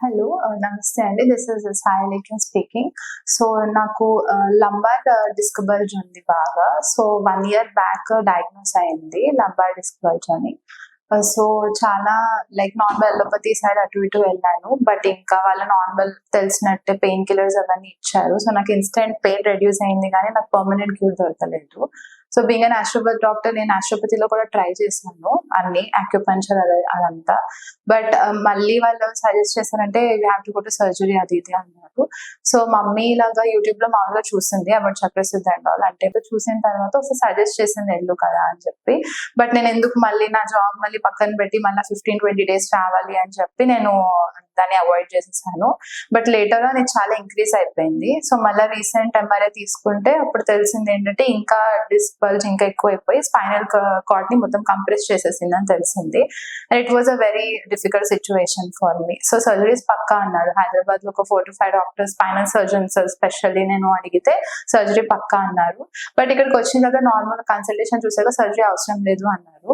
Hello. నమస్తే అండి. This is Sai Lekhan speaking. So, నాకు లంబార్ డిస్క్ బల్జ్ ఉంది బాగా. సో, 1 ఇయర్ బ్యాక్ డయాగ్నోస్ అయింది లంబార్ డిస్క్ బల్జ్ అని. సో, చాలా లైక్ నార్మల్ అలోపతి సైడ్ అటు ఇటు వెళ్ళాను. బట్ ఇంకా వాళ్ళు నార్మల్ తెలిసినట్టే పెయిన్ కిల్లర్స్ అవన్నీ ఇచ్చారు. సో, నాకు ఇన్‌స్టంట్ పెయిన్ రెడ్యూస్ అయింది గానీ నాకు పర్మనెంట్ క్యూర్ దొరకలేదు. So, being a naturopathy doctor నేను న్యాచురోపతిలో కూడా ట్రై చేశాను అన్ని యాక్యుపంక్చర్ అదంతా. బట్ మళ్ళీ వాళ్ళు సజెస్ట్ చేశారంటే you have to go to surgery అది ఇది అన్నారు. సో, మమ్మీ ఇలాగా యూట్యూబ్‌లో మామూలుగా చూసింది అబౌట్ చక్రసిద్ధి అండ్ ఆల్. అంటే చూసిన తర్వాత ఒకసారి సజెస్ట్ చేసింది ఎళ్ళు కదా అని చెప్పి. బట్ నేను ఎందుకు మళ్ళీ నా జాబ్ మళ్ళీ పక్కన పెట్టి మళ్ళీ 15-20 డేస్ రావాలి అని చెప్పి నేను దాన్ని అవాయిడ్ చేసేసాను. బట్ లేటర్ గా నేను చాలా ఇంక్రీజ్ అయిపోయింది. సో, మళ్ళీ రీసెంట్ ఎంఆర్ఐ తీసుకుంటే అప్పుడు తెలిసింది ఏంటంటే ఇంకా డిస్క్ బల్జ్ ఇంకా ఎక్కువైపోయి స్పైనల్ కార్డ్ ని మొత్తం కంప్రెస్ చేసేసింది అని తెలిసింది. And it was a very difficult situation for me. So, surgeries పక్కా అన్నారు. హైదరాబాద్ లో ఒక 4 to 5 doctors spinal surgeons specially నేను అడిగితే సర్జరీ పక్కా అన్నారు. బట్ ఇక్కడికి వచ్చిన తర్వాత నార్మల్ కన్సల్టేషన్ చూసాక సర్జరీ అవసరం లేదు అన్నారు.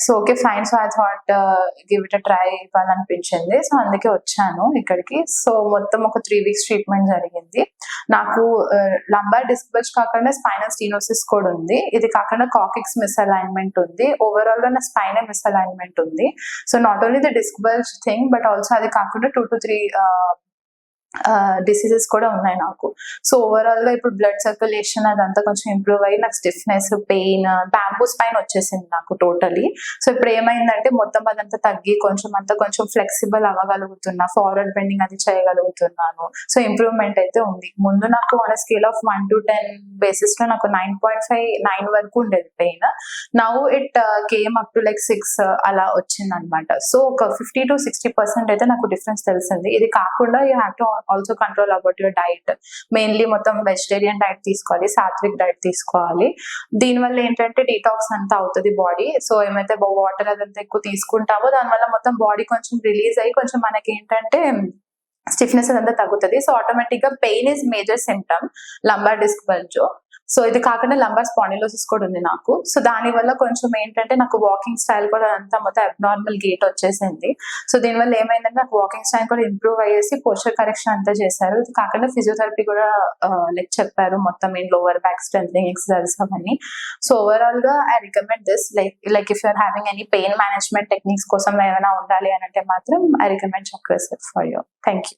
So, okay fine. So, I thought give it a try ఇవ్వాలనిపించింది. సో, అందుకే వచ్చాను ఇక్కడికి. సో, మొత్తం ఒక 3 weeks ట్రీట్మెంట్ జరిగింది. నాకు లంబార్ డిస్క్ బల్జ్ కాకుండా స్పైనల్ స్టీనోసిస్ కూడా ఉంది. ఇది కాకుండా కాకిక్స్ మిస్అలైన్మెంట్ ఉంది. ఓవరాల్ గా నా స్పైన్ మిస్అలైన్మెంట్ ఉంది. So, not only the disc bulge thing but also అది కాకుండా 2 to 3 డిసీజెస్ కూడా ఉన్నాయి నాకు. సో, ఓవరాల్ గా ఇప్పుడు బ్లడ్ సర్క్యులేషన్ అదంతా కొంచెం ఇంప్రూవ్ అయ్యి నాకు స్టిఫ్నెస్, పెయిన్, బ్యాంబూ స్పైన్ వచ్చేసింది నాకు టోటలీ. సో, ఇప్పుడు ఏమైందంటే మొత్తం అదంతా తగ్గి కొంచెం ఫ్లెక్సిబుల్ అవ్వగలుగుతున్నా, ఫార్వర్డ్ బెండింగ్ అది చేయగలుగుతున్నాను. సో, ఇంప్రూవ్మెంట్ అయితే ఉంది. ముందు నాకు on scale of 1 to 10 basis లో నాకు 9.5, 9 వరకు ఉండేది pain. Now it came up to like 6 అలా వచ్చింది అనమాట. సో, ఒక 50 to 60% అయితే నాకు డిఫరెన్స్ తెలిసింది. ఇది కాకుండా you have to also control about your diet. Mainly మొత్తం వెజిటేరియన్ డైట్ తీసుకోవాలి, సాత్విక్ డైట్ తీసుకోవాలి. దీనివల్ల ఏంటంటే డీటాక్స్ అంతా అవుతుంది బాడీ. సో, ఏమైతే వాటర్ అదంతా ఎక్కువ తీసుకుంటామో దానివల్ల మొత్తం బాడీ కొంచెం రిలీజ్ అయ్యి కొంచెం మనకి ఏంటంటే స్టిఫ్నెస్ అదంతా తగ్గుతుంది. సో, ఆటోమేటిక్ గా pain is major symptom lumbar disc bulge. So, ఇది కాకుండా లంబార్ స్పాండిలోసిస్ కూడా ఉంది నాకు. సో, దాని వల్ల కొంచెం ఏంటంటే నాకు వాకింగ్ స్టైల్ కూడా అంతా మొత్తం అబ్నార్మల్ గేట్ వచ్చేసింది. సో, దీనివల్ల ఏమైందంటే నాకు వాకింగ్ స్టైల్ కూడా ఇంప్రూవ్ అయ్యేసి పోస్చర్ కరెక్షన్ అంతా చేశారు. ఇది కాకుండా ఫిజియోథెరపీ కూడా లైక్ చెప్పారు మొత్తం లోవర్ బ్యాక్ స్ట్రెంథనింగ్ ఎక్సర్సైజెస్ అవన్నీ. సో, ఓవరాల్ గా I recommend this. Like if you're having any pain management techniques కోసం ఏమైనా ఉండాలి అని అంటే మాత్రం I recommend Chakrasiddhi for you. Thank you.